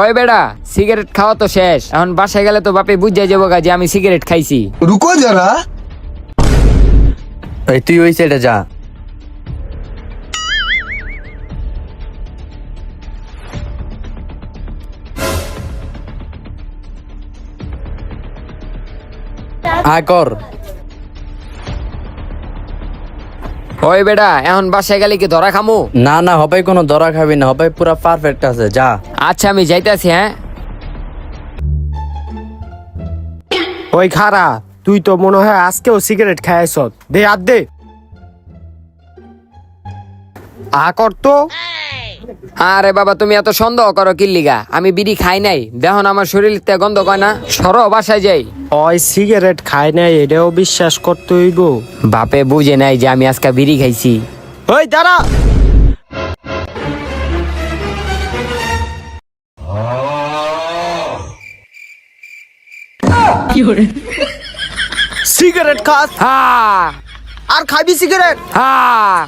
ওই বেড়া সিগারেট খাওয়া তো শেষ, এখন বাসায় গেলে তো বাপে বুঝাই যাবো যে আমি সিগারেট খাইছি। रुको जरा। এই তুই ওই সাইডে যা। আয় কর। ওই বেড়া এখন বাসায় গেলে কি ধরা খামু? না না, হবে কোনো ধরা খাবি না, হবে পুরা পারফেক্ট আছে, যা। আচ্ছা আমি যাইতাছি। হ্যাঁ ওই খারা, তুই তো মনে হয় আজকেও সিগারেট খাইছ। দে আর দে। আ কর তো। আরে বাবা তুমি এত সন্দেহ করো কিল্লিগা? আমি বিড়ি খাই নাই, দেখুন আমার শরীর তে গন্ধ কয় না। সরো বাসায় যাই। ওই সিগারেট খায় নাই এটাও বিশ্বাস করতে হইব। বাপে বুঝে নাই যে আমি আজকে বিড়ি খাইছি। ওই দাঁড়া। সিগারেট খাস হ্যাঁ আর খাবি সিগারেট? হ্যাঁ